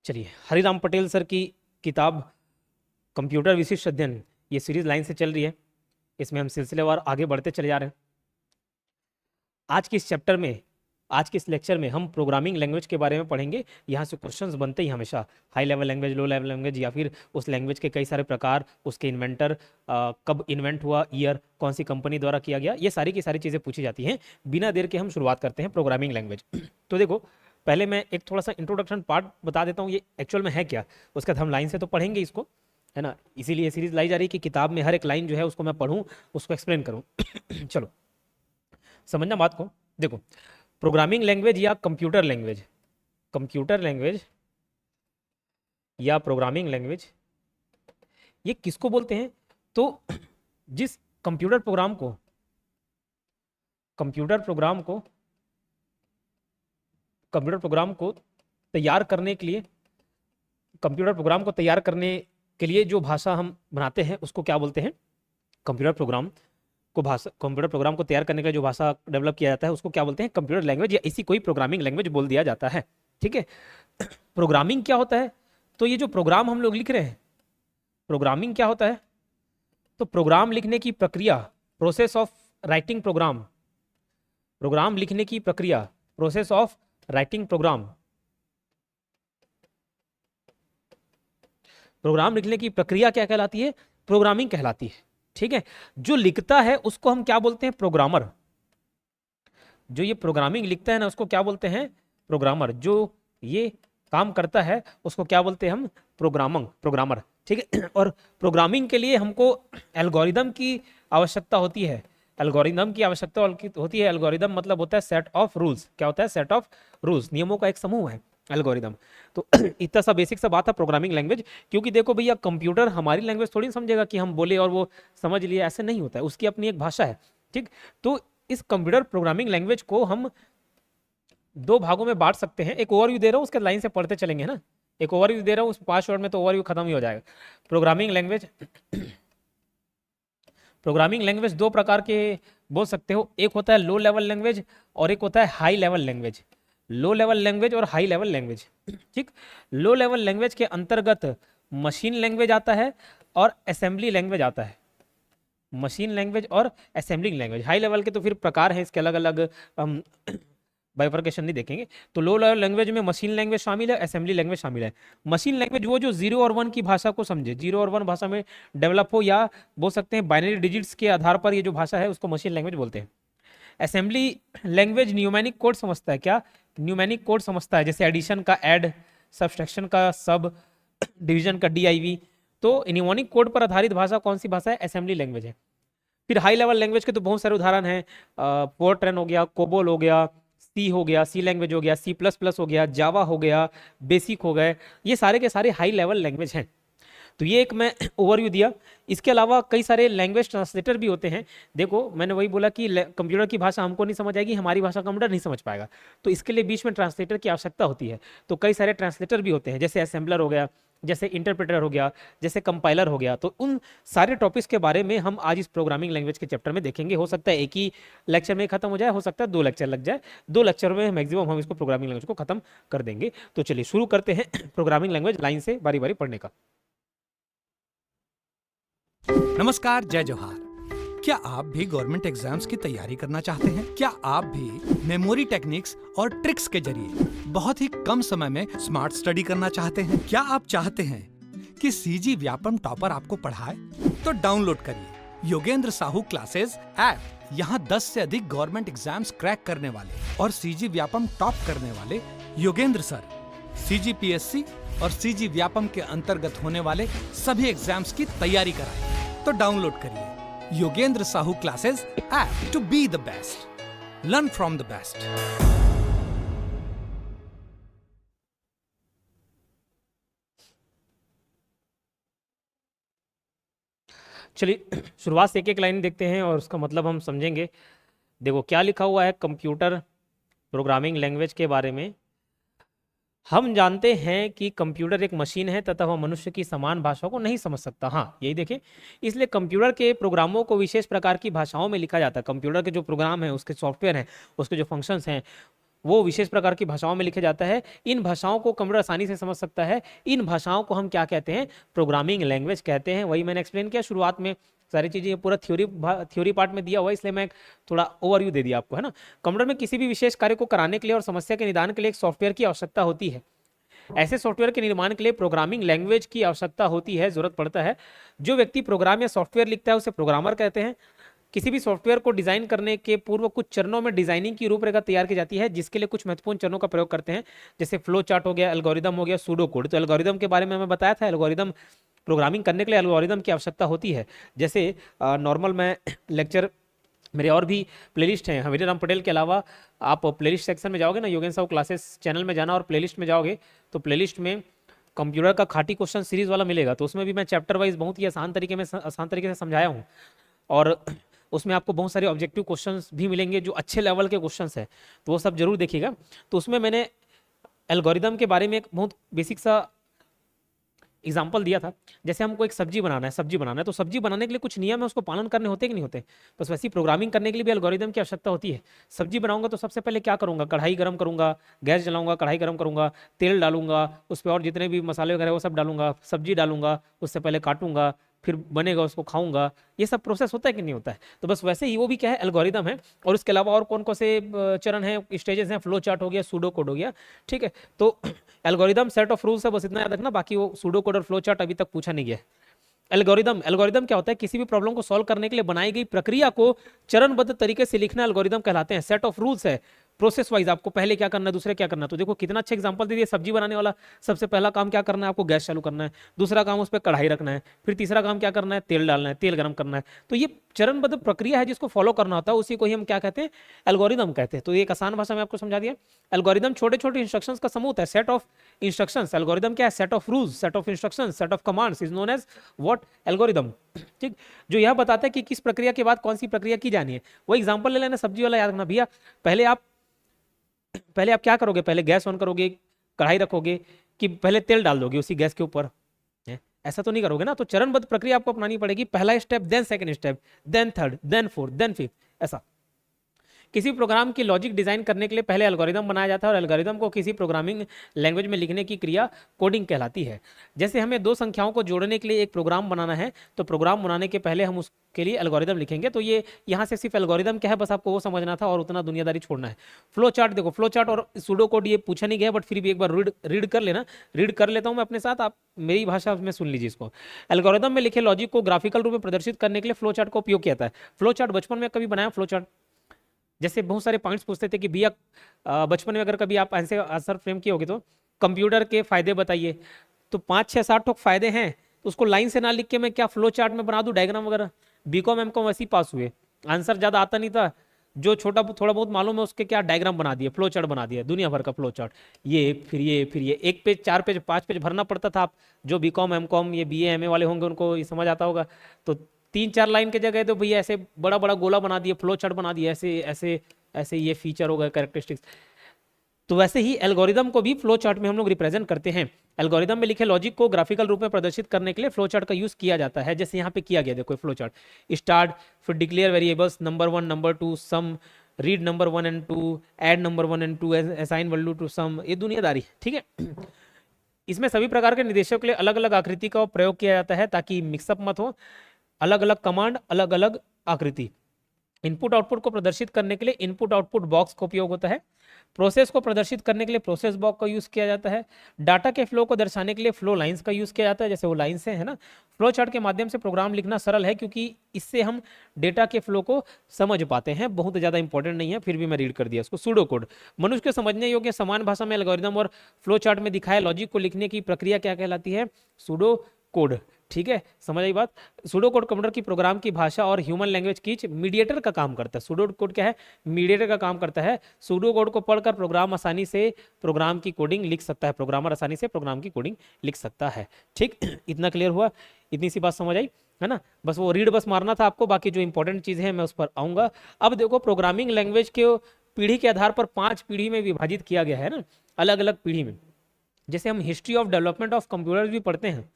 चलिए, हरिराम पटेल सर की किताब कंप्यूटर विशिष्ट अध्ययन, ये सीरीज लाइन से चल रही है। इसमें हम सिलसिलेवार आगे बढ़ते चले जा रहे हैं। आज के इस चैप्टर में, आज के इस लेक्चर में हम प्रोग्रामिंग लैंग्वेज के बारे में पढ़ेंगे। यहाँ से क्वेश्चंस बनते ही हमेशा, high level language, low level language, या फिर उस लैंग्वेज के कई सारे प्रकार, उसके इन्वेंटर, कब इन्वेंट हुआ, ईयर, कौन सी कंपनी द्वारा किया गया, ये सारी की सारी चीज़ें पूछी जाती हैं। बिना देर के हम शुरुआत करते हैं प्रोग्रामिंग लैंग्वेज। तो देखो, पहले मैं एक थोड़ा सा इंट्रोडक्शन पार्ट बता देता हूँ, ये एक्चुअल में है क्या। उसके बाद हम लाइन से तो पढ़ेंगे इसको, है ना। इसीलिए सीरीज लाई जा रही है कि किताब में हर एक लाइन जो है उसको मैं पढ़ूँ, उसको एक्सप्लेन करूँ। चलो समझना बात को। देखो, प्रोग्रामिंग लैंग्वेज या कंप्यूटर लैंग्वेज, कंप्यूटर लैंग्वेज या प्रोग्रामिंग लैंग्वेज, ये किसको बोलते हैं? तो जिस कंप्यूटर प्रोग्राम को, कंप्यूटर प्रोग्राम को कंप्यूटर प्रोग्राम को तैयार करने के लिए, कंप्यूटर प्रोग्राम को तैयार करने के लिए जो भाषा हम बनाते हैं उसको क्या बोलते हैं? कंप्यूटर प्रोग्राम को, भाषा, कंप्यूटर प्रोग्राम को तैयार करने के लिए जो भाषा डेवलप किया जाता है उसको क्या बोलते हैं? कंप्यूटर लैंग्वेज, या इसी कोई प्रोग्रामिंग लैंग्वेज बोल दिया जाता है। ठीक है। प्रोग्रामिंग क्या होता है? तो ये जो प्रोग्राम हम लोग लिख रहे हैं, प्रोग्रामिंग क्या होता है? तो प्रोग्राम लिखने की प्रक्रिया, process of writing program, program लिखने की प्रक्रिया, process of writing program, program लिखने की प्रक्रिया क्या कहलाती है? प्रोग्रामिंग कहलाती है। ठीक है। जो लिखता है उसको हम क्या बोलते हैं? प्रोग्रामर। जो ये प्रोग्रामिंग लिखता है ना उसको क्या बोलते हैं? प्रोग्रामर। जो ये काम करता है उसको क्या बोलते हैं हम? प्रोग्रामर। ठीक है। और प्रोग्रामिंग के लिए हमको एल्गोरिदम की आवश्यकता होती है। एल्गोरिदम की आवश्यकता होती है। एल्गोरिदम मतलब होता है सेट ऑफ रूल्स। क्या होता है? सेट ऑफ रूल्स, नियमों का एक समूह है एल्गोरिदम। तो इतना सा बेसिक सा बात है प्रोग्रामिंग लैंग्वेज। क्योंकि देखो भैया, कंप्यूटर हमारी लैंग्वेज थोड़ी समझेगा कि हम बोले और वो समझ लिए, ऐसे नहीं होता है। उसकी अपनी एक भाषा है। ठीक। तो इस कंप्यूटर प्रोग्रामिंग लैंग्वेज को हम दो भागों में बांट सकते हैं। एक ओवरव्यू दे रहा हूँ, उसके लाइन से पढ़ते चलेंगे ना। एक ओवरव्यू दे रहा हूँ, उस 5 वर्ड में तो ओवरव्यू खत्म ही हो जाएगा। प्रोग्रामिंग लैंग्वेज, प्रोग्रामिंग लैंग्वेज दो प्रकार के बोल सकते हो। एक होता है लो लेवल लैंग्वेज और एक होता है high level language. Low level language और हाई लेवल लैंग्वेज। ठीक। लो लेवल लैंग्वेज के अंतर्गत मशीन लैंग्वेज आता है और असेंबली लैंग्वेज आता है। मशीन लैंग्वेज और असेंबलिंग लैंग्वेज। हाई लेवल के तो फिर प्रकार हैं इसके अलग अलग, हम बाइफर्केशन नहीं देखेंगे। तो लो लेवल लैंग्वेज में मशीन लैंग्वेज शामिल है, असेंबली लैंग्वेज शामिल है। मशीन लैंग्वेज वो जो 0 और 1 की भाषा को समझे, 0 और 1 भाषा में डेवलप हो, या बोल सकते हैं बाइनरी डिजिट्स के आधार पर ये जो भाषा है उसको मशीन लैंग्वेज बोलते हैं। असेंबली लैंग्वेज न्यूमेरिक कोड समझता है। क्या? न्यूमेरिक कोड समझता है, जैसे एडिशन का ऐड, सब्सट्रैक्शन का सब, डिवीजन का DIV। तो न्यूमेरिक कोड पर आधारित भाषा कौन सी भाषा है? असेंबली लैंग्वेज है। फिर हाई लेवल लैंग्वेज के तो बहुत सारे उदाहरण हैं। फोर्ट्रन हो गया, कोबोल हो गया, सी हो गया, सी लैंग्वेज हो गया, C++ हो गया, जावा हो गया, बेसिक हो गए। ये सारे के सारे हाई लेवल लैंग्वेज हैं। तो ये एक मैं ओवरव्यू दिया। इसके अलावा कई सारे लैंग्वेज ट्रांसलेटर भी होते हैं। देखो, मैंने वही बोला कि कंप्यूटर की भाषा हमको नहीं समझ आएगी, हमारी भाषा कंप्यूटर नहीं समझ पाएगा। तो इसके लिए बीच में ट्रांसलेटर की आवश्यकता होती है। तो कई सारे ट्रांसलेटर भी होते हैं, जैसे असेंबलर हो गया, जैसे इंटरप्रेटर हो गया, जैसे कंपाइलर हो गया। तो उन सारे टॉपिक्स के बारे में हम आज इस प्रोग्रामिंग लैंग्वेज के चैप्टर में देखेंगे। हो सकता है एक ही लेक्चर में खत्म हो जाए, हो सकता है 2 लेक्चर लग जाए। 2 लेक्चर में मैक्सिमम हम इसको प्रोग्रामिंग लैंग्वेज को खत्म कर देंगे। तो चलिए शुरू करते हैं प्रोग्रामिंग लैंग्वेज लाइन से बारी बारी पढ़ने का। नमस्कार, जय जोहार। क्या आप भी गवर्नमेंट एग्जाम्स की तैयारी करना चाहते हैं? क्या आप भी मेमोरी टेक्निक्स और ट्रिक्स के जरिए बहुत ही कम समय में स्मार्ट स्टडी करना चाहते हैं? क्या आप चाहते हैं कि CG व्यापम टॉपर आपको पढ़ाए? तो डाउनलोड करिए योगेंद्र साहू क्लासेस ऐप। यहाँ 10 से अधिक गवर्नमेंट एग्जाम्स क्रैक करने वाले और CG व्यापम टॉप करने वाले योगेंद्र सर CGPSC और CG व्यापम के अंतर्गत होने वाले सभी एग्जाम्स की तैयारी कराएं। तो डाउनलोड करिए Yogendra Sahu classes app to be the best, learn from the best. चलिए शुरुआत से एक एक लाइन देखते हैं और उसका मतलब हम समझेंगे। देखो क्या लिखा हुआ है कंप्यूटर प्रोग्रामिंग लैंग्वेज के बारे में। हम जानते हैं कि कंप्यूटर एक मशीन है तथा वह मनुष्य की समान भाषा को नहीं समझ सकता। हाँ, यही देखें। इसलिए कंप्यूटर के प्रोग्रामों को विशेष प्रकार की भाषाओं में लिखा जाता है। कंप्यूटर के जो प्रोग्राम है, उसके सॉफ्टवेयर हैं, उसके जो फंक्शंस हैं, वो विशेष प्रकार की भाषाओं में लिखे जाता है। इन भाषाओं को कंप्यूटर आसानी से समझ सकता है। इन भाषाओं को हम क्या कहते हैं? प्रोग्रामिंग लैंग्वेज कहते हैं। वही मैंने एक्सप्लेन किया शुरुआत में, सारी चीजें ये पूरा थ्योरी पार्ट में दिया हुआ है, इसलिए मैं थोड़ा ओवरव्यू दे दिया आपको, है ना। कंप्यूटर में किसी भी विशेष कार्य को कराने के लिए और समस्या के निदान के लिए एक सॉफ्टवेयर की आवश्यकता होती है। ऐसे सॉफ्टवेयर के निर्माण के लिए प्रोग्रामिंग लैंग्वेज की आवश्यकता होती है, जरूरत पड़ता है। जो व्यक्ति प्रोग्राम या सॉफ्टवेयर लिखता है उसे प्रोग्रामर कहते हैं। किसी भी सॉफ्टवेयर को डिजाइन करने के पूर्व कुछ चरणों में डिजाइनिंग की रूपरेखा तैयार की जाती है, जिसके लिए कुछ महत्वपूर्ण चरणों का प्रयोग करते हैं, जैसे फ्लो चार्ट हो गया, एल्गोरिदम हो गया, सूडो कोड। तो एल्गोरिदम के बारे में मैं बताया था, एल्गोरिदम प्रोग्रामिंग करने के लिए एल्गोरिदम की आवश्यकता होती है। जैसे नॉर्मल मैं लेक्चर, मेरे और भी प्लेलिस्ट हैं हमीर राम पटेल के अलावा, आप प्लेलिस्ट सेक्शन में जाओगे ना, योगेन साहू क्लासेस चैनल में जाना और प्लेलिस्ट में जाओगे तो प्लेलिस्ट में कंप्यूटर का खाटी क्वेश्चन सीरीज वाला मिलेगा। तो उसमें भी मैं चैप्टर वाइज बहुत ही आसान तरीके से समझाया हूँ, और उसमें आपको बहुत सारे ऑब्जेक्टिव क्वेश्चंस भी मिलेंगे जो अच्छे लेवल के क्वेश्चंस हैं, तो वो सब जरूर देखिएगा। तो उसमें मैंने एल्गोरिदम के बारे में एक बहुत बेसिक सा एग्जाम्पल दिया था। जैसे हमको एक सब्जी बनाना है, तो सब्जी बनाने के लिए कुछ नियम है, उसको पालन करने होते कि नहीं होते। बस वैसी प्रोग्रामिंग करने के लिए भी एल्गोरिदम की आवश्यकता होती है। सब्जी बनाऊंगा तो सबसे पहले क्या करूंगा? कढ़ाई गर्म करूंगा, गैस जलाऊंगा, कढ़ाई गर्म करूंगा, तेल डालूंगा, उस पर और जितने भी मसाले वगैरह वो सब डालूंगा, सब्जी डालूंगा, उससे पहले काटूंगा, फिर बनेगा, उसको खाऊंगा। ये सब प्रोसेस होता है कि नहीं होता है? तो बस वैसे ही वो भी क्या है? एल्गोरिदम है। और इसके अलावा और कौन कौन से चरण हैं, स्टेजेस हैं? फ्लो चार्ट हो गया, सूडो कोड हो गया, ठीक है। तो एल्गोरिदम सेट ऑफ रूल्स है, बस इतना याद रखना, बाकी वो सूडो कोड और फ्लो चार्ट अभी तक पूछा नहीं गया। एल्गोरिदम क्या होता है? किसी भी प्रॉब्लम को सॉल्व करने के लिए बनाई गई प्रक्रिया को चरणबद्ध तरीके से लिखना एल्गोरिदम कहलाते हैं। सेट ऑफ रूल्स है, प्रोसेस वाइज आपको पहले क्या करना है, दूसरे क्या करना है। तो देखो कितना अच्छा एग्जांपल दे दिया। सब्जी बनाने वाला, सबसे पहला काम क्या करना है? आपको गैस चालू करना है, दूसरा काम उस पर कढ़ाई रखना है, फिर तीसरा काम क्या करना है? तेल डालना है, तेल गर्म करना है। तो ये चरणबद्ध प्रक्रिया है जिसको फॉलो करना होता है, उसी को ही हम क्या कहते हैं? एल्गोरिदम कहते हैं। तो ये एक आसान भाषा में आपको समझा दिया। एल्गोरिदम छोटे छोटे इंस्ट्रक्शंस का समूह है, सेट ऑफ इंस्ट्रक्शंस। एल्गोरिदम क्या है? Set of rules, set of instructions, set of commands is known as what? Algorithm, ठीक। जो यह बताता है कि किस प्रक्रिया के बाद कौन सी प्रक्रिया की जानी है। वो एग्जांपल ले लेना सब्जी वाला, याद रखना भैया। पहले आप क्या करोगे? पहले गैस ऑन करोगे, कढ़ाई रखोगे, कि पहले तेल डाल दोगे उसी गैस के ऊपर? ऐसा तो नहीं करोगे ना। तो चरणबद्ध प्रक्रिया आपको अपनानी पड़ेगी। पहला step, then second step, then third, then fourth, then fifth, ऐसा। किसी प्रोग्राम की लॉजिक डिजाइन करने के लिए पहले एल्गोरिदम बनाया जाता है, और एल्गोरिदम को किसी प्रोग्रामिंग लैंग्वेज में लिखने की क्रिया कोडिंग कहलाती है। जैसे हमें दो संख्याओं को जोड़ने के लिए एक प्रोग्राम बनाना है, तो प्रोग्राम बनाने के पहले हम उसके लिए एल्गोरिदम लिखेंगे। तो ये यहाँ से सिर्फ एल्गोरिदम क्या है बस आपको वो समझना था, और उतना दुनियादारी छोड़ना है। फ्लो चार्ट देखो, फ्लो चार्ट और सूडो कोड ये पूछा नहीं गया, बट फिर भी एक बार रीड कर लेना। रीड कर लेता हूँ मैं अपने साथ, आप मेरी भाषा में सुन लीजिए इसको। एल्गोरिदम में लिखे लॉजिक को ग्राफिकल रूप में प्रदर्शित करने के लिए फ्लो चार्ट का उपयोग किया जाता है। फ्लो चार्ट बचपन में कभी बनाया फ्लो चार्ट? जैसे बहुत सारे पॉइंट्स पूछते थे कि भैया बचपन में अगर कभी आप ऐसे आंसर फ्रेम किए होगे तो कंप्यूटर के फायदे बताइए, तो 5 6 7 फायदे हैं, तो उसको लाइन से ना लिख के मैं क्या फ्लो चार्ट में बना दूं डायग्राम वगैरह? बीकॉम एमकॉम वैसे ही पास हुए, आंसर ज्यादा आता नहीं था, जो थोड़ा बहुत मालूम है उसके क्या डायग्राम बना दिए, फ्लो चार्ट बना दिया, दुनिया भर का फ्लो चार्ट। ये 1 पेज 4 पेज 5 पेज भरना पड़ता था। आप जो बीकॉम एमकॉम ये बीए एमए वाले होंगे उनको ये समझ आता होगा। तो 3 4 लाइन के जगह तो भैया ऐसे बड़ा बड़ा गोला बना दिए, फ्लो चार्ट बना दिया, ऐसे ऐसे ऐसे ये फीचर होगा, कैरेक्टरिस्टिक्स। तो वैसे ही एल्गोरिदम को भी फ्लो चार्ट में हम लोग रिप्रेजेंट करते हैं। एल्गोरिदम में लिखे लॉजिक को ग्राफिकल रूप में प्रदर्शित करने के लिए फ्लो चार्ट का यूज किया जाता है। जैसे यहाँ पे किया गया, देखो फ्लो चार्ट, स्टार्ट, फिर declare variables number 1 number 2, sum, read number 1 and 2, add number 1 and 2, assign value to sum, ये दुनियादारी, ठीक है। इसमें सभी प्रकार के निर्देशों के लिए अलग अलग आकृति का प्रयोग किया जाता है ताकि मिक्सअप मत हो। अलग अलग कमांड, अलग अलग आकृति। इनपुट आउटपुट को प्रदर्शित करने के लिए इनपुट आउटपुट बॉक्स का उपयोग होता है। प्रोसेस को प्रदर्शित करने के लिए प्रोसेस बॉक्स का यूज किया जाता है। डाटा के फ्लो को दर्शाने के लिए फ्लो लाइंस का यूज किया जाता है, जैसे वो लाइंस है ना। फ्लो चार्ट के माध्यम से प्रोग्राम लिखना सरल है क्योंकि इससे हम डेटा के फ्लो को समझ पाते हैं। बहुत ज्यादा इंपॉर्टेंट नहीं है, फिर भी मैं रीड कर दिया इसको। सूडो कोड, मनुष्य के समझने योग्य समान भाषा में एल्गोरिदम और फ्लो चार्ट में दिखाए लॉजिक को लिखने की प्रक्रिया क्या कहलाती है? सूडो कोड, ठीक है। समझ आई बात? सूडो कोड कंप्यूटर की प्रोग्राम की भाषा और ह्यूमन लैंग्वेज की मीडिएटर का काम करता है। सूडो कोड क्या है? मीडिएटर का काम करता है। सूडो कोड को पढ़कर प्रोग्राम आसानी से प्रोग्राम की कोडिंग लिख सकता है, प्रोग्रामर आसानी से प्रोग्राम की कोडिंग लिख सकता है, ठीक। इतना क्लियर हुआ? इतनी सी बात समझ आई है ना? बस वो रीड बस मारना था आपको, बाकी जो इंपॉर्टेंट चीजें हैं मैं उस पर आऊंगा। अब देखो, प्रोग्रामिंग लैंग्वेज के पीढ़ी के आधार पर 5 पीढ़ी में विभाजित किया गया है ना, अलग अलग पीढ़ी में। जैसे हम history of development of computer भी पढ़ते हैं,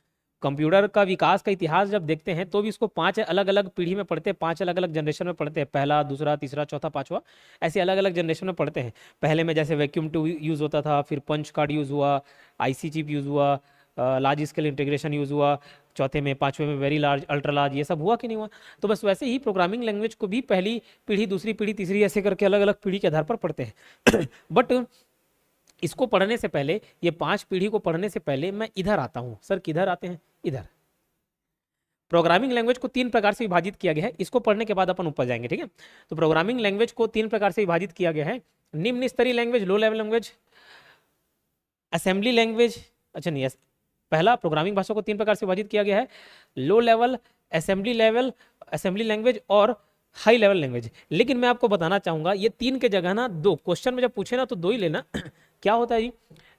कंप्यूटर का विकास का इतिहास जब देखते हैं तो भी इसको 5 अलग अलग पीढ़ी में पढ़ते हैं, 5 अलग अलग जनरेशन में पढ़ते हैं, पहला, दूसरा, तीसरा, चौथा, पांचवा, ऐसे अलग अलग जनरेशन में पढ़ते हैं। पहले में जैसे वैक्यूम ट्यूब यूज़ होता था, फिर पंच कार्ड यूज़ हुआ, आईसी चिप यूज़ हुआ, लार्ज स्केल इंटीग्रेशन यूज़ हुआ, चौथे में, पांचवे में वेरी लार्ज, अल्ट्रा लार्ज, ये सब हुआ कि नहीं हुआ। तो बस वैसे ही प्रोग्रामिंग लैंग्वेज को भी पहली पीढ़ी, दूसरी पीढ़ी, तीसरी, ऐसे करके अलग अलग पीढ़ी के आधार पर पढ़ते हैं। बट इसको पढ़ने से पहले, ये 5 पीढ़ी को पढ़ने से पहले मैं इधर आता हूँ। सर किधर आते हैं? इधर। प्रोग्रामिंग लैंग्वेज को 3 प्रकार से विभाजित किया गया है, इसको पढ़ने के बाद अपन ऊपर जाएंगे, ठीक है। तो प्रोग्रामिंग लैंग्वेज को 3 प्रकार से विभाजित किया गया है, निम्न स्तरीय language, low level language, assembly language. अच्छा नहीं, पहला प्रोग्रामिंग भाषा को 3 प्रकार से विभाजित किया गया है, लो लेवल, असेंबली लैंग्वेज और हाई लेवल लैंग्वेज। लेकिन मैं आपको बताना चाहूंगा ये 3 के जगह ना 2, क्वेश्चन में जब पूछे ना तो 2 ही लेना। क्या होता है जी,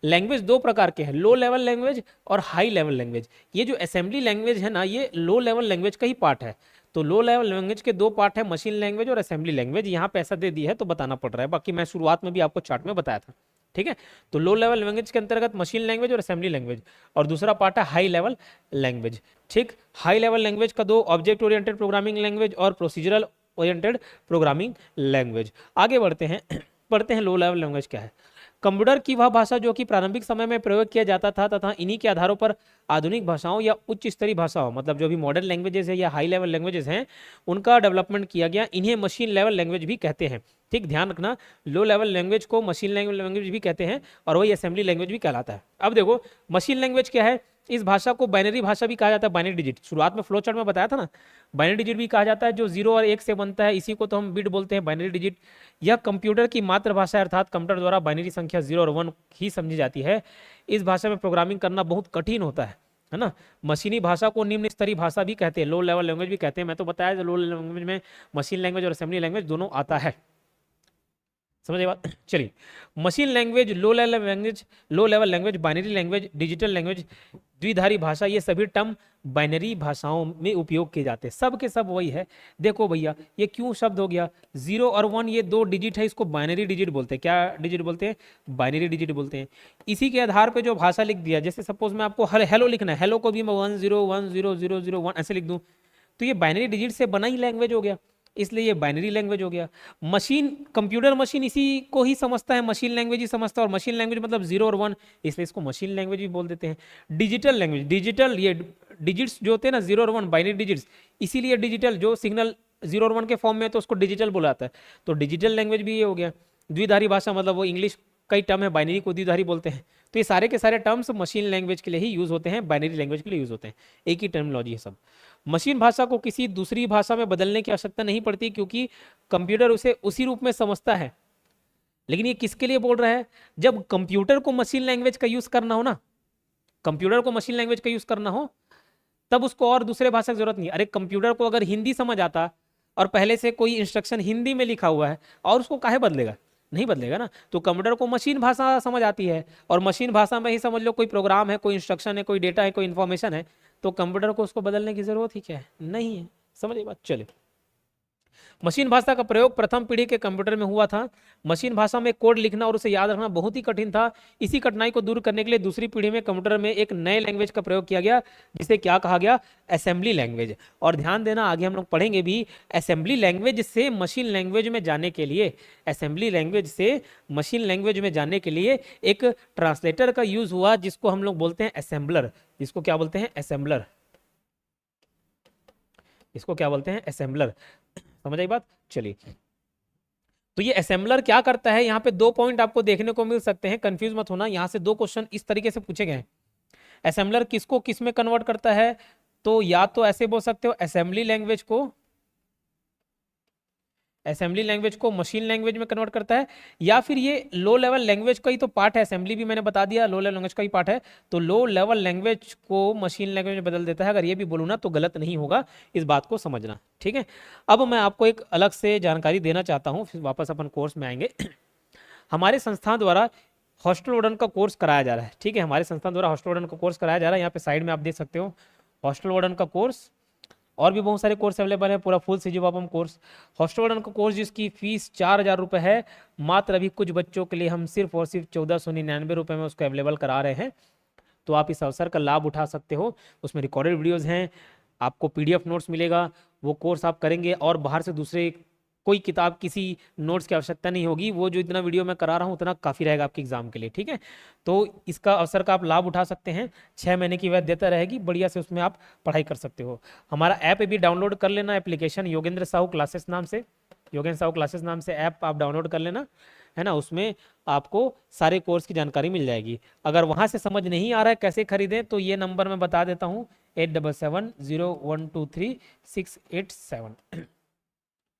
लैंग्वेज 2 प्रकार के हैं, लो लेवल लैंग्वेज और हाई लेवल लैंग्वेज। ये जो असेंबली लैंग्वेज है ना, ये लो लेवल लैंग्वेज का ही पार्ट है। तो लो लेवल लैंग्वेज के 2 पार्ट है, मशीन लैंग्वेज और असेंबली लैंग्वेज। यहाँ पे ऐसा दे दिया है तो बताना पड़ रहा है, बाकी मैं शुरुआत में भी आपको चार्ट में बताया था, ठीक है। तो लो लेवल लैंग्वेज के अंतर्गत मशीन लैंग्वेज और असेंबली लैंग्वेज, और दूसरा पार्ट है हाई लेवल लैंग्वेज, ठीक। हाई लेवल लैंग्वेज का 2, ऑब्जेक्ट ओरिएंटेड प्रोग्रामिंग लैंग्वेज और प्रोसीजरल ओरिएंटेड प्रोग्रामिंग लैंग्वेज। आगे बढ़ते हैं, पढ़ते हैं लो लेवल लैंग्वेज क्या है। कंप्यूटर की वह भाषा जो कि प्रारंभिक समय में प्रयोग किया जाता था तथा इन्हीं के आधारों पर आधुनिक भाषाओं या उच्च स्तरीय भाषाओं, मतलब जो भी मॉडर्न लैंग्वेजेस है या हाई लेवल लैंग्वेजेस हैं, उनका डेवलपमेंट किया गया, इन्हें मशीन लेवल लैंग्वेज भी कहते हैं, ठीक। ध्यान रखना, लो लेवल लैंग्वेज को मशीन लैंग्वेज भी कहते हैं और वही असेंबली लैंग्वेज भी कहलाता है। अब देखो मशीन लैंग्वेज क्या है, इस भाषा को बाइनरी भाषा भी कहा जाता है, बाइनरी डिजिट, शुरुआत में फ्लो चार्ट में बताया था ना, बाइनरी डिजिट भी कहा जाता है, जो 0 और 1 से बनता है, इसी को तो हम बिट बोलते हैं, बाइनरी डिजिट। यह कंप्यूटर की मातृभाषा अर्थात कंप्यूटर द्वारा बाइनरी संख्या 0 और 1 ही समझी जाती है। इस भाषा में प्रोग्रामिंग करना बहुत कठिन होता है ना। मशीनी भाषा को निम्न स्तरीय भाषा भी कहते हैं, लो लेवल लैंग्वेज भी कहते हैं। मैं तो बताया लो लेवल लैंग्वेज में मशीन लैंग्वेज और असेंबली लैंग्वेज दोनों आता है, समझे बात। चलिए, machine language, low level language, binary language, digital language, द्विधारी भाषा, ये सभी टर्म बाइनरी भाषाओं में उपयोग किए जाते हैं, सब के सब वही है। देखो भैया ये क्यों शब्द हो गया, 0 और 1 ये 2 डिजिट है, इसको बाइनरी डिजिट बोलते हैं। क्या डिजिट बोलते हैं? बाइनरी डिजिट बोलते हैं। इसी के आधार पे जो भाषा लिख दिया, जैसे सपोज मैं आपको हेलो लिखना है, हेलो को भी मैं 10100001 ऐसे लिख दूं, तो ये बाइनरी डिजिट से बना ही लैंग्वेज हो गया, इसलिए ये बाइनरी लैंग्वेज हो गया। मशीन, कंप्यूटर मशीन इसी को ही समझता है, मशीन लैंग्वेज ही समझता है, और मशीन लैंग्वेज मतलब 0 और 1, इसलिए इसको मशीन लैंग्वेज भी बोल देते हैं। डिजिटल लैंग्वेज, डिजिटल ये डिजिट्स जो होते हैं ना 0 और 1 बाइनरी डिजिट्स, इसीलिए डिजिटल जो सिग्नल 0 और 1 के फॉर्म में है तो उसको डिजिटल बोलाता है, तो डिजिटल लैंग्वेज भी ये हो गया। द्विधारी भाषा मतलब वो इंग्लिश कई टर्म है, बाइनरी को द्विधारी बोलते हैं। तो ये सारे के सारे टर्म्स मशीन लैंग्वेज के लिए ही यूज होते हैं, बाइनरी लैंग्वेज के लिए यूज होते हैं, एक ही टर्मिनोलॉजी है सब। मशीन भाषा को किसी दूसरी भाषा में बदलने की आवश्यकता नहीं पड़ती, क्योंकि कंप्यूटर उसे उसी रूप में समझता है। लेकिन ये किसके लिए बोल रहा है? जब कंप्यूटर को मशीन लैंग्वेज का यूज करना हो ना, कंप्यूटर को मशीन लैंग्वेज का यूज करना हो, तब उसको और दूसरे भाषा की जरूरत नहीं। अरे कंप्यूटर को अगर हिंदी समझ आता और पहले से कोई इंस्ट्रक्शन हिंदी में लिखा हुआ है, और उसको काहे बदलेगा? नहीं बदलेगा ना। तो कंप्यूटर को मशीन भाषा समझ आती है, और मशीन भाषा में ही समझ लो कोई प्रोग्राम है, कोई इंस्ट्रक्शन है, कोई डेटा है, कोई इन्फॉर्मेशन है, तो कंप्यूटर को उसको बदलने की जरूरत ही क्या है? नहीं है। समझिए बात। चलिए, मशीन भाषा का प्रयोग प्रथम पीढ़ी के कंप्यूटर में हुआ था। मशीन भाषा में कोड लिखना और उसे याद रखना बहुत ही कठिन था। इसी कठिनाई को दूर करने के लिए दूसरी पीढ़ी में कंप्यूटर में एक नए लैंग्वेज का प्रयोग किया गया, जिसे क्या कहा गया? Assembly language. और ध्यान देना, आगे हम लोग पढ़ेंगे भी, असेंबली लैंग्वेज से मशीन लैंग्वेज में जाने के लिए, असेंबली लैंग्वेज से मशीन लैंग्वेज में जाने के लिए एक ट्रांसलेटर का यूज हुआ, जिसको हम लोग बोलते हैं असेंबलर। जिसको क्या बोलते हैं? असेंबलर। इसको क्या बोलते हैं? असेंबलर। समझ आई बात। चलिए, तो ये असेंबलर क्या करता है? यहाँ पे 2 पॉइंट आपको देखने को मिल सकते हैं, कंफ्यूज मत होना। यहाँ से 2 क्वेश्चन इस तरीके से पूछे गए हैं। असेंबलर किसको किस में कन्वर्ट करता है? तो या तो ऐसे बोल सकते हो, असेंबली लैंग्वेज को मशीन लैंग्वेज में कन्वर्ट करता है, या फिर ये लो लेवल लैंग्वेज का ही तो पार्ट है। असेंबली भी मैंने बता दिया लो लेवल लैंग्वेज का ही पार्ट है, तो लो लेवल लैंग्वेज को मशीन लैंग्वेज में बदल देता है। अगर ये भी बोलूँ ना तो गलत नहीं होगा, इस बात को समझना, ठीक है। अब मैं आपको एक अलग से जानकारी देना चाहता हूँ, फिर वापस अपन कोर्स में आएंगे। हमारे संस्थान द्वारा हॉस्टल वार्डन का कोर्स कराया जा रहा है, ठीक है। हमारे संस्थान द्वारा हॉस्टल वार्डन का कोर्स कराया जा रहा है। यहाँ पे साइड में आप देख सकते हो हॉस्टल वार्डन का कोर्स, और भी बहुत सारे कोर्स अवेलेबल है, पूरा फुल सीजीवापम कोर्स। हॉस्टल वार्डन का कोर्स जिसकी फीस 4000 रुपये है, मात्र अभी कुछ बच्चों के लिए हम सिर्फ और सिर्फ 1499 रुपये में उसको अवेलेबल करा रहे हैं। तो आप इस अवसर का लाभ उठा सकते हो। उसमें रिकॉर्डेड वीडियोज़ हैं, आपको PDF नोट्स मिलेगा, वो कोर्स आप करेंगे और बाहर से दूसरे कोई किताब किसी नोट्स की आवश्यकता नहीं होगी। वो जो इतना वीडियो मैं करा रहा हूँ उतना काफ़ी रहेगा आपके एग्जाम के लिए, ठीक है। तो इसका अवसर का आप लाभ उठा सकते हैं। 6 महीने की वैधता रहेगी, बढ़िया से उसमें आप पढ़ाई कर सकते हो। हमारा ऐप भी डाउनलोड कर लेना, एप्लीकेशन योगेंद्र साहू क्लासेस नाम से, योगेंद्र साहू क्लासेस नाम से ऐप आप डाउनलोड कर लेना, है ना। उसमें आपको सारे कोर्स की जानकारी मिल जाएगी। अगर वहाँ से समझ नहीं आ रहा है कैसे खरीदें, तो ये नंबर मैं बता देता हूँ, 8770123687।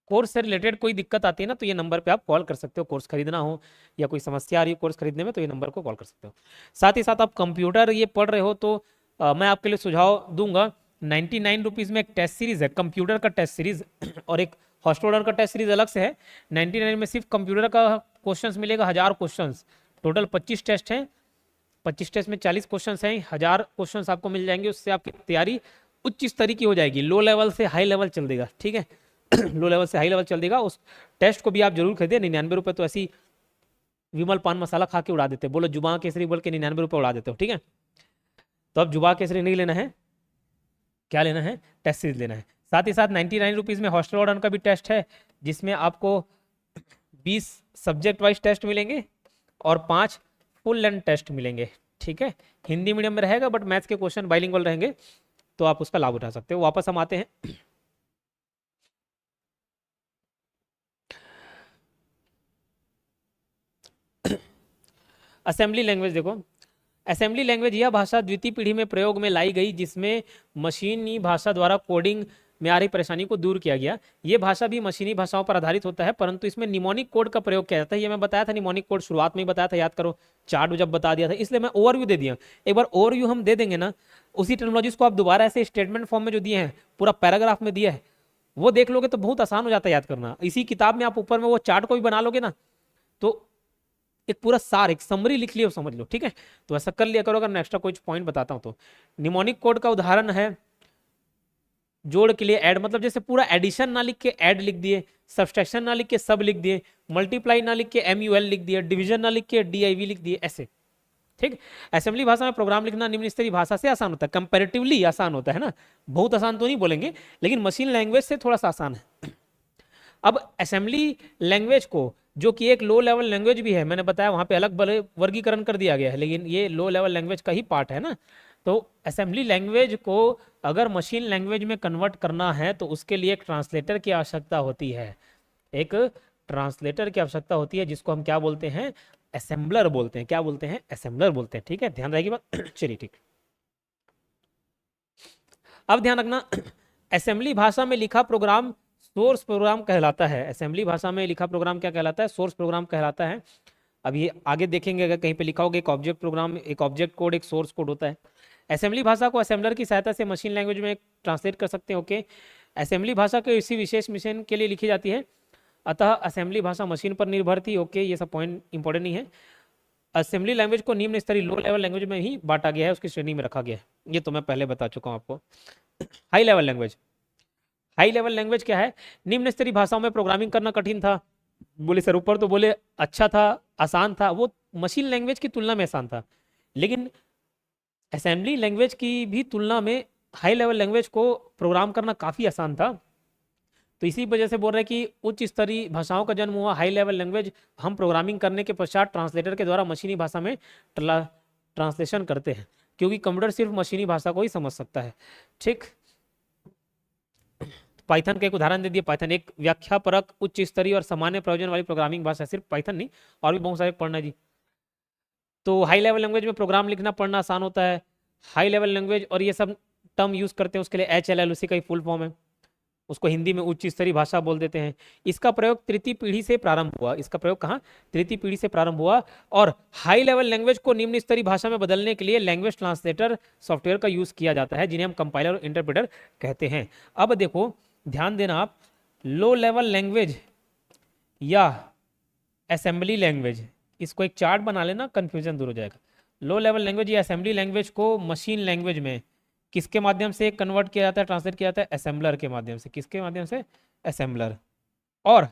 कोर्स से रिलेटेड कोई दिक्कत आती है ना, तो ये नंबर पे आप कॉल कर सकते हो। कोर्स खरीदना हो या कोई समस्या आ रही है कोर्स खरीदने में, तो ये नंबर को कॉल कर सकते हो। साथ ही साथ आप कंप्यूटर ये पढ़ रहे हो तो मैं आपके लिए सुझाव दूंगा। 99 रुपीज़ में एक टेस्ट सीरीज है, कंप्यूटर का टेस्ट सीरीज और एक हॉस्टल ऑर्डर का टेस्ट सीरीज अलग से है। 99 में सिर्फ कंप्यूटर का क्वेश्चंस मिलेगा, 1000 क्वेश्चंस, टोटल 25 टेस्ट हैं। 25 टेस्ट में 40 क्वेश्चंस हैं, 1000 क्वेश्चंस आपको मिल जाएंगे। उससे आपकी तैयारी उच्च स्तरीय की हो जाएगी, लो लेवल से हाई लेवल चल देगा, ठीक है। लो लेवल से हाई लेवल चल देगा। उस टेस्ट को भी आप जरूर खरीदे। 99 रुपये तो ऐसी विमल पान मसाला खा के उड़ा देते, बोलो जुबा केसरी बोल के 99 रुपये उड़ा देते हो, ठीक है। तो अब जुबा केसरी नहीं लेना है, क्या लेना है, टेस्ट सीरीज लेना है। साथ ही साथ 99 रुपीज़ में हॉस्टल ऑर्डर का भी टेस्ट है, जिसमें आपको 20 सब्जेक्ट वाइज टेस्ट मिलेंगे और 5 फुल लेंथ टेस्ट मिलेंगे, ठीक है। हिंदी मीडियम में रहेगा बट मैथ्स के क्वेश्चन बाइलिंगुअल रहेंगे, तो आप उसका लाभ उठा सकते हो। वापस हम आते हैं। असेंबली लैंग्वेज देखो, असेंबली लैंग्वेज यह भाषा द्वितीय पीढ़ी में प्रयोग में लाई गई जिसमें मशीनी भाषा द्वारा कोडिंग में आ रही परेशानी को दूर किया गया। ये भाषा भी मशीनी भाषाओं पर आधारित होता है, परंतु इसमें निमोनिक कोड का प्रयोग किया जाता है। ये मैं बताया था, निमोनिक कोड शुरुआत में ही बताया था, याद करो, चार्ट जब बता दिया था, इसलिए मैं ओवरव्यू दे दिया। एक बार ओवरव्यू हम दे देंगे ना, उसी टेक्नोलॉजीज को आप दोबारा ऐसे स्टेटमेंट फॉर्म में जो दिए हैं, पूरा पैराग्राफ में दिया है, वो देख लोगे तो बहुत आसान हो जाता है याद करना। इसी किताब में आप ऊपर में वो चार्ट को भी बना लोगे ना, तो एक पूरा सार, एक समरी लिख लिया, समझ लो, ठीक है। तो ऐसा कर लिया करो। अगर मैं एक्स्ट्रा कुछ पॉइंट बताता हूं तो निमोनिक कोड का उदाहरण है जोड़ के लिए ऐड, मतलब जैसे पूरा एडिशन ना लिख के ऐड लिख दिए, सब्सट्रैक्शन ना लिख के सब लिख दिए, मल्टीप्लाई ना लिख के MUL लिख दिए, डिवीजन ना लिख के DIV लिख दिए, ऐसे, ठीक। असेंबली भाषा में प्रोग्राम लिखना निम्न स्तरीय भाषा से आसान होता है, कंपैरेटिवली आसान होता है ना, बहुत आसान तो नहीं बोलेंगे, लेकिन मशीन लैंग्वेज से थोड़ा सा आसान है। अब असेंबली लैंग्वेज को, जो कि एक लो लेवल लैंग्वेज भी है, मैंने बताया वहां पे अलग वर्गीकरण कर दिया गया है, लेकिन ये लो लेवल लैंग्वेज का ही पार्ट है ना। तो असेंबली लैंग्वेज को अगर मशीन लैंग्वेज में कन्वर्ट करना है तो उसके लिए एक ट्रांसलेटर की आवश्यकता होती है, एक ट्रांसलेटर की आवश्यकता होती है, जिसको हम क्या बोलते हैं, असेंबलर बोलते हैं। क्या बोलते हैं, असेंबलर बोलते हैं, ठीक है, ध्यान रहेगी बात। चलिए ठीक, अब ध्यान रखना, असेंबली भाषा में लिखा प्रोग्राम सोर्स प्रोग्राम कहलाता है। असेंबली भाषा में लिखा प्रोग्राम क्या कहलाता है, सोर्स प्रोग्राम कहलाता है। अब ये आगे देखेंगे, अगर कहीं पे लिखा होगा एक ऑब्जेक्ट प्रोग्राम, एक ऑब्जेक्ट कोड, एक सोर्स कोड होता है। असेंबली भाषा को असेंबलर की सहायता से मशीन लैंग्वेज में ट्रांसलेट कर सकते हैं, ओके। असेंबली भाषा के इसी विशेष मिशन के लिए लिखी जाती है, अतः असेंबली भाषा मशीन पर निर्भर थी, ओके। ये सब पॉइंट इंपॉर्टेंट नहीं है। असेंबली लैंग्वेज को निम्न स्तरीय लो लेवल लैंग्वेज में ही बांटा गया है, उसकी श्रेणी में रखा गया है, ये तो मैं पहले बता चुका हूँ आपको। High level language, high level language क्या है, निम्न स्तरीय भाषाओं में प्रोग्रामिंग करना कठिन था। बोले सर ऊपर तो बोले अच्छा था, आसान था, वो मशीन लैंग्वेज की तुलना में आसान था, लेकिन असेंबली लैंग्वेज की भी तुलना में हाई लेवल लैंग्वेज को प्रोग्राम करना काफ़ी आसान था। तो इसी वजह से बोल रहे हैं कि उच्च स्तरीय भाषाओं का जन्म हुआ, हाई लेवल लैंग्वेज हम प्रोग्रामिंग करने के पश्चात ट्रांसलेटर के द्वारा मशीनी भाषा में ट्रांसलेशन करते हैं, क्योंकि कंप्यूटर सिर्फ मशीनी भाषा को ही समझ सकता है, ठीक। पाइथन का एक उदाहरण दे दिए। पाइथन एक व्याख्यापरक, उच्च स्तरीय और सामान्य प्रयोजन वाली प्रोग्रामिंग भाषा है, सिर्फ पाइथन नहीं, और भी बहुत सारे पढ़ना जी। तो हाई लेवल लैंग्वेज में प्रोग्राम लिखना पढ़ना आसान होता है, हाई लेवल लैंग्वेज, और ये सब टर्म यूज करते हैं उसके लिए, HLL उसी का ही फुल फॉर्म है, उसको हिंदी में उच्च स्तरीय भाषा बोल देते हैं। इसका प्रयोग तृतीय पीढ़ी से प्रारंभ हुआ, इसका प्रयोग कहाँ, तृतीय पीढ़ी से प्रारंभ हुआ। और हाई लेवल लैंग्वेज को निम्न स्तरीय भाषा में बदलने के लिए लैंग्वेज ट्रांसलेटर सॉफ्टवेयर का यूज किया जाता है, जिन्हें हम कंपाइलर और इंटरप्रेटर कहते हैं। अब देखो ध्यान देना आप, लो लेवल लैंग्वेज या असेंबली लैंग्वेज, इसको एक चार्ट बना लेना, कंफ्यूजन दूर हो जाएगा। लो लेवल लैंग्वेज या असेंबली लैंग्वेज को मशीन लैंग्वेज में किसके माध्यम से कन्वर्ट किया जाता है, ट्रांसलेट किया जाता है, असेंबलर के माध्यम से। किसके माध्यम से, असेंबलर। और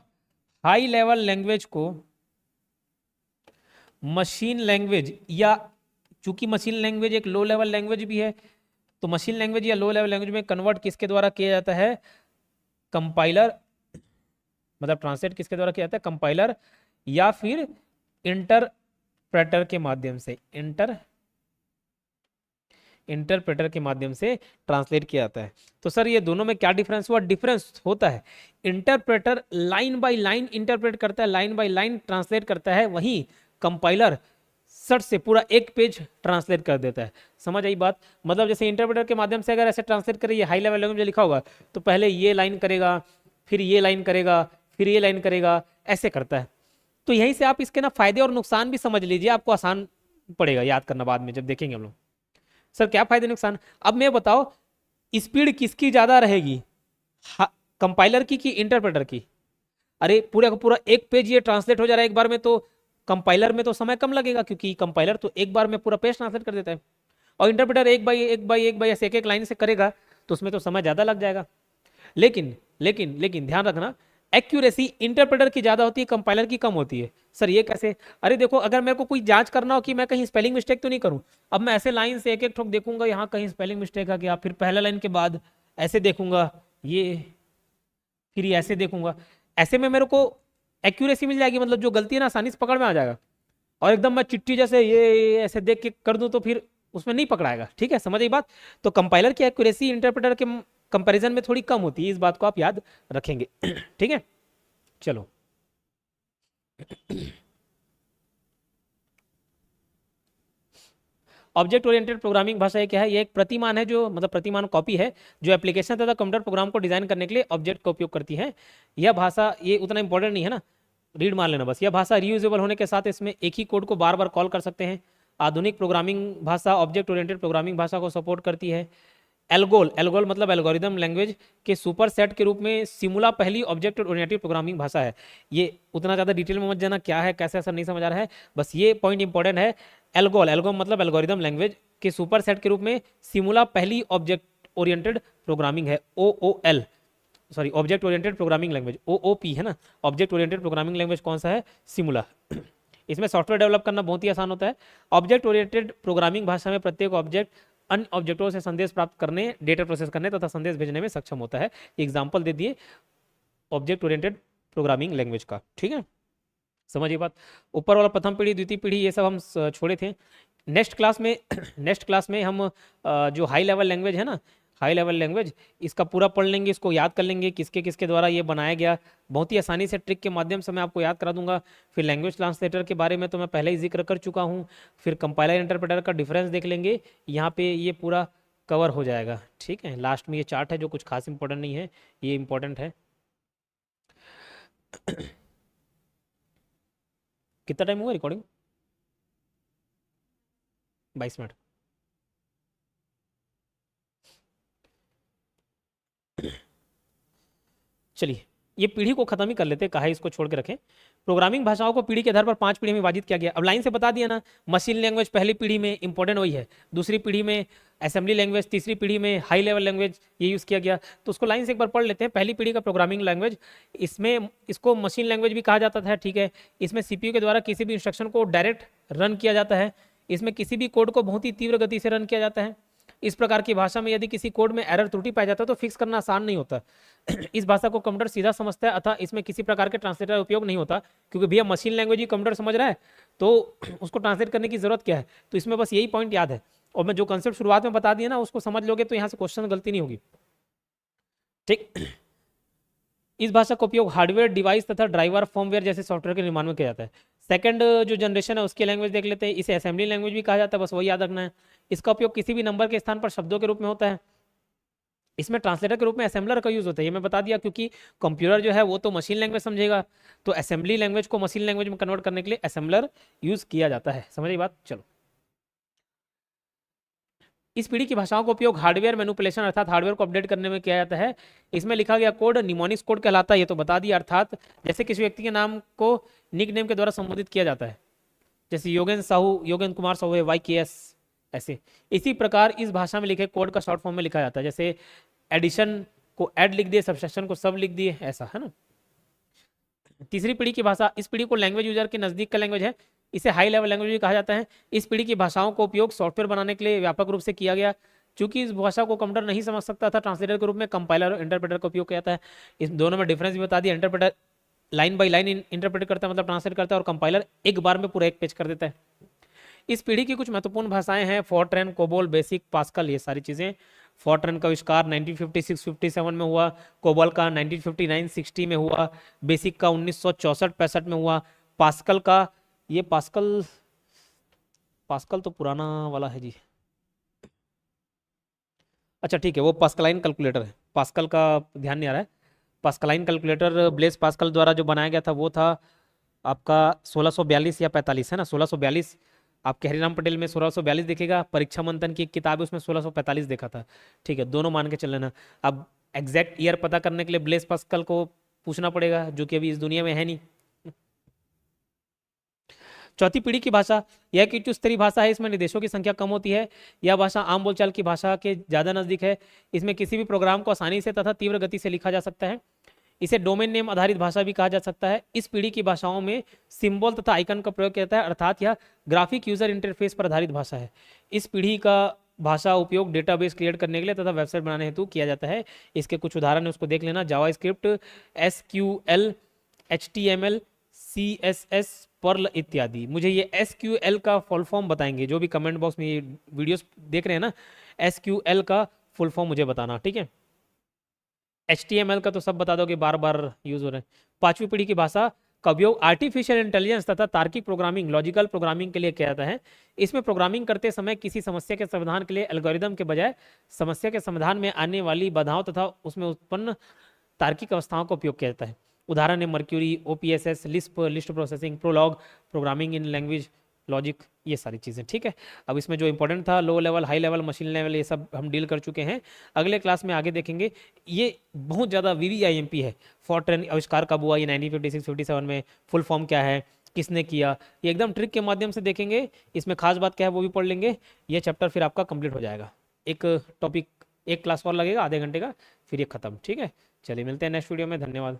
हाई लेवल लैंग्वेज को मशीन लैंग्वेज या चूंकि मशीन लैंग्वेज एक लो लेवल लैंग्वेज भी है, तो मशीन लैंग्वेज या लो लेवल लैंग्वेज में कन्वर्ट किसके द्वारा किया जाता है? कंपाइलर, मतलब ट्रांसलेट किसके द्वारा किया जाता है? कंपाइलर या फिर इंटरप्रेटर के माध्यम से, इंटरप्रेटर के माध्यम से ट्रांसलेट किया जाता है। तो सर ये दोनों में क्या डिफरेंस हुआ? डिफरेंस होता है, interpreter line by line interpret करता है, लाइन बाय लाइन ट्रांसलेट करता है, वहीं कंपाइलर सट से पूरा एक पेज ट्रांसलेट कर देता है। समझ आई बात? मतलब जैसे इंटरप्रेटर के माध्यम से अगर ऐसे ट्रांसलेट करें, ये हाई लेवल लैंग्वेज में लिखा होगा तो पहले ये लाइन करेगा, फिर ये लाइन करेगा, फिर ये लाइन करेगा, ऐसे करता है। तो यहीं से आप इसके ना फायदे और नुकसान भी समझ लीजिए, आपको आसान पड़ेगा याद करना बाद में जब देखेंगे हम लोग। सर क्या फायदे नुकसान? अब मैं बताओ स्पीड किसकी ज्यादा रहेगी, कंपाइलर की कि इंटरप्रेटर की? अरे पूरा का पूरा एक पेज ये ट्रांसलेट हो जा रहा है एक बार में, तो कंपाइलर में तो समय कम लगेगा, क्योंकि कंपाइलर तो एक बार में पूरा पेज ट्रांसलेट कर देता है, और इंटरप्रेटर एक बाई एक बाई एक बाई ऐसे एक एक लाइन से करेगा, तो उसमें तो समय ज्यादा लग जाएगा। लेकिन लेकिन लेकिन ध्यान रखना, एक्यूरेसी इंटरप्रेटर की ज्यादा होती है, कंपाइलर की कम होती है। सर ये कैसे? अरे देखो, अगर मेरे को कोई जांच करना हो कि मैं कहीं स्पेलिंग मिस्टेक तो नहीं करूं, अब मैं ऐसे लाइन से एक एक ठोक देखूंगा, यहाँ कहीं स्पेलिंग मिस्टेक आ गया, फिर पहला लाइन के बाद ऐसे देखूंगा ये, फिर ये ऐसे देखूंगा, ऐसे में मेरे को एक्यूरेसी मिल जाएगी, मतलब जो गलती है ना आसानी से पकड़ में आ जाएगा। और एकदम मैं चिट्ठी जैसे ये ऐसे देख के कर दूं तो फिर उसमें नहीं पकड़ाएगा। ठीक है, समझ आई बात? तो कंपाइलर की एक्यूरेसी इंटरप्रेटर के कंपैरिजन में थोड़ी कम होती है, इस बात को आप याद रखेंगे। ठीक है, चलो। ऑब्जेक्ट ओरिएंटेड प्रोग्रामिंग भाषा ये क्या है? ये एक प्रतिमान है, जो मतलब प्रतिमान कॉपी है, जो एप्लीकेशन तथा कंप्यूटर प्रोग्राम को डिजाइन करने के लिए ऑब्जेक्ट का उपयोग करती है। यह भाषा, ये उतना इंपॉर्टेंट नहीं है ना, रीड मार लेना बस। यह भाषा रीयूजेबल होने के साथ इसमें एक ही कोड को बार बार कॉल कर सकते हैं। आधुनिक प्रोग्रामिंग भाषा ऑब्जेक्ट ओरिएंटेड प्रोग्रामिंग भाषा को सपोर्ट करती है। एल्गोल, एल्गोल मतलब एल्गोरिदम लैंग्वेज के सुपर सेट के रूप में सिमुला पहली ऑब्जेक्ट ओरिएंटेड प्रोग्रामिंग भाषा है। ये उतना ज़्यादा डिटेल में मत जाना क्या है कैसे, ऐसा नहीं समझ आ रहा है, बस ये पॉइंट इंपॉर्टेंट है। एल्गोल, एल्गोल मतलब एल्गोरिदम लैंग्वेज के सुपर सेट के रूप में सिमुला पहली ऑब्जेक्ट ओरिएंटेड प्रोग्रामिंग है। OOL, sorry, object oriented programming language, OOP है ना। ऑब्जेक्ट ओरिएंटेड प्रोग्रामिंग लैंग्वेज कौन सा है? सिमुला। इसमें सॉफ्टवेयर डेवलप करना बहुत ही आसान होता है। ऑब्जेक्ट ओरिएंटेड प्रोग्रामिंग भाषा में प्रत्येक ऑब्जेक्ट अन्य ऑब्जेक्टों से संदेश प्राप्त करने, डेटा प्रोसेस करने तथा संदेश भेजने में सक्षम होता है। एग्जाम्पल दे दिए ऑब्जेक्ट ओरिएंटेड प्रोग्रामिंग लैंग्वेज का। ठीक है, समझिए बात। ऊपर वाला प्रथम पीढ़ी, द्वितीय पीढ़ी, ये सब हम छोड़े थे। नेक्स्ट क्लास में नेक्स्ट क्लास में हम जो हाई लेवल लैंग्वेज है ना, हाई लेवल लैंग्वेज, इसका पूरा पढ़ लेंगे, इसको याद कर लेंगे किसके किसके द्वारा ये बनाया गया। बहुत ही आसानी से ट्रिक के माध्यम से मैं आपको याद करा दूंगा। फिर लैंग्वेज ट्रांसलेटर के बारे में तो मैं पहले ही जिक्र कर चुका हूँ। फिर कंपाइलर इंटरप्रेटर का डिफरेंस देख लेंगे, यहाँ पे ये पूरा कवर हो जाएगा। ठीक है, लास्ट में ये चार्ट है जो कुछ खास इंपॉर्टेंट नहीं है, ये इंपॉर्टेंट है। कितना टाइम हुआ रिकॉर्डिंग? 22 मिनट। चलिए, ये पीढ़ी को खत्म ही कर लेते हैं, कहा इसको छोड़ के रखें। प्रोग्रामिंग भाषाओं को पीढ़ी के आधार पर 5 पीढ़ी में विभाजित किया गया। अब लाइन से बता दिया ना, मशीन लैंग्वेज पहली पीढ़ी में इंपॉर्टेंट वही है, दूसरी पीढ़ी में असेंबली लैंग्वेज, तीसरी पीढ़ी में हाई लेवल लैंग्वेज ये यूज़ किया गया। तो उसको लाइन से एक बार पढ़ लेते हैं। पहली पीढ़ी का प्रोग्रामिंग लैंग्वेज, इसमें इसको मशीन लैंग्वेज भी कहा जाता था। ठीक है, इसमें सीपीयू के द्वारा किसी भी इंस्ट्रक्शन को डायरेक्ट रन किया जाता है। इसमें किसी भी कोड को बहुत ही तीव्र गति से रन किया जाता है। इस प्रकार की भाषा में यदि किसी कोड में एरर त्रुटि पाया जाता है तो फिक्स करना आसान नहीं होता। इस भाषा को कंप्यूटर सीधा समझता है, अतः इसमें किसी प्रकार के ट्रांसलेटर का उपयोग नहीं होता, क्योंकि भैया मशीन लैंग्वेज ही कंप्यूटर समझ रहा है तो उसको ट्रांसलेट करने की जरूरत क्या है। तो इसमें बस यही पॉइंट याद है, और मैं जो कंसेप्ट शुरुआत में बता दिया ना उसको समझ लोगे तो यहाँ से क्वेश्चन गलती नहीं होगी। ठीक, इस भाषा का उपयोग हार्डवेयर डिवाइस तथा ड्राइवर फॉर्मवेयर जैसे सॉफ्टवेयर के निर्माण में किया जाता है। सेकंड जो जनरेशन है उसकी लैंग्वेज देख लेते हैं। इसे असेंबली लैंग्वेज भी कहा जाता है, बस वही याद रखना है। इसका उपयोग किसी भी नंबर के स्थान पर शब्दों के रूप में होता है। इसमें ट्रांसलेटर के रूप में असेंबलर का यूज होता है, ये मैं बता दिया, क्योंकि कंप्यूटर जो है वो तो मशीन लैंग्वेज समझेगा, तो असेंबली लैंग्वेज को मशीन लैंग्वेज में कन्वर्ट करने के लिए असेंबलर यूज किया जाता है। समझ बात? चलो, इस पीढ़ी की भाषाओं का उपयोग हार्डवेयर मैनिपुलेशन अर्थात हार्डवेयर को अपडेट करने में किया जाता है। इसमें लिखा गया कोड निमोनिक्स कोड कहलाता है, ये तो बता दिया। अर्थात जैसे किसी व्यक्ति के नाम को निक नेम के द्वारा संबोधित किया जाता है, जैसे योगेंद्र साहू, योगेंद्र कुमार साहू है, YKS, ऐसे। इसी प्रकार इस भाषा में लिखे कोड का शॉर्ट फॉर्म में लिखा जाता है, जैसे एडिशन को ऐड लिख दिए, सब्सट्रैक्शन को सब लिख दिए, ऐसा है ना। तीसरी पीढ़ी की भाषा, इस पीढ़ी को लैंग्वेज यूजर के नजदीक का लैंग्वेज है। इसे हाई लेवल लैंग्वेज भी कहा जाता है। इस पीढ़ी की भाषाओं का उपयोग सॉफ्टवेयर बनाने के लिए व्यापक रूप से किया गया। चूंकि इस भाषा को कंप्यूटर नहीं समझ सकता था, ट्रांसलेटर के रूप में कंपाइलर और इंटरप्रेटर का उपयोग किया जाता है। इस दोनों में डिफरेंस भी बता दिया। Interpreter line by line interpret करता है, मतलब ट्रांसलेट करता है, और कंपाइलर एक बार में पूरा एक पेज कर देता है। इस पीढ़ी की कुछ महत्वपूर्ण भाषाएं हैं फॉर्ट्रैन, कोबोल, बेसिक, पास्कल, ये सारी चीज़ें। फॉर्ट्रैन का आविष्कार 1956-57 में हुआ, कोबोल का 1959-60 में हुआ, बेसिक का 1964-65 में हुआ, पास्कल का, ये पास्कल पास्कल तो पुराना वाला है जी। अच्छा ठीक है, वो पास्कलाइन कैलकुलेटर है, पास्कल का ध्यान नहीं आ रहा है। पास्कलाइन कैलकुलेटर ब्लेस पास्कल द्वारा जो बनाया गया था वो था आपका 1642 या 45, है ना, 1642। आपके हरिराम पटेल में 1642 दिखेगा, परीक्षा मंथन की एक किताब है उसमें 1645 देखा था। ठीक है, दोनों मान के चल लेना। अब एग्जैक्ट ईयर पता करने के लिए ब्लेस पास्कल को पूछना पड़ेगा, जो कि अभी इस दुनिया में है नहीं। चौथी पीढ़ी की भाषा यह एक उच्च स्तरीय भाषा है। इसमें निर्देशों की संख्या कम होती है। यह भाषा आम बोलचाल की भाषा के ज़्यादा नज़दीक है। इसमें किसी भी प्रोग्राम को आसानी से तथा तीव्र गति से लिखा जा सकता है। इसे डोमेन नेम आधारित भाषा भी कहा जा सकता है। इस पीढ़ी की भाषाओं में सिंबल तथा आइकन का प्रयोग किया जाता है, अर्थात यह ग्राफिक यूजर इंटरफेस पर आधारित भाषा है। इस पीढ़ी का भाषा उपयोग डेटाबेस क्रिएट करने के लिए तथा वेबसाइट बनाने हेतु किया जाता है। इसके कुछ उदाहरण है, उसको देख लेना। JavaScript, SQL, HTML, CSS, Perl इत्यादि। मुझे ये SQL का फुल फॉर्म बताएंगे, जो भी कमेंट बॉक्स में ये वीडियोस देख रहे हैं ना, SQL का फुल फॉर्म मुझे बताना, ठीक है। HTML का तो सब बता दोगे, बार बार यूज हो रहे हैं। पांचवी पीढ़ी की भाषा का उपयोग आर्टिफिशियल इंटेलिजेंस तथा तार्किक प्रोग्रामिंग, लॉजिकल प्रोग्रामिंग के लिए किया जाता है। इसमें प्रोग्रामिंग करते समय किसी समस्या के समाधान के लिए एल्गोरिदम के बजाय समस्या के समाधान में आने वाली बाधाओं तथा उसमें उत्पन्न तार्किक अवस्थाओं का उपयोग किया जाता है। उदाहरण है Mercury, OPSS, Lisp, list processing, Prolog, programming in language, logic, ये सारी चीज़ें, ठीक है। अब इसमें जो इंपॉर्टेंट था, low level, high level, machine level, ये सब हम डील कर चुके हैं। अगले क्लास में आगे देखेंगे। ये बहुत ज़्यादा VVIMP है। फॉर्ट्रैन आविष्कार कब हुआ, ये 1956-57 में, फुल फॉर्म क्या है, किसने किया, ये एकदम ट्रिक के माध्यम से देखेंगे। इसमें खास बात क्या है वो भी पढ़ लेंगे। ये चैप्टर फिर आपका कंप्लीट हो जाएगा। एक टॉपिक, एक क्लास और लगेगा आधे घंटे का, फिर ये खत्म, ठीक है। चलिए मिलते हैं नेक्स्ट वीडियो में, धन्यवाद।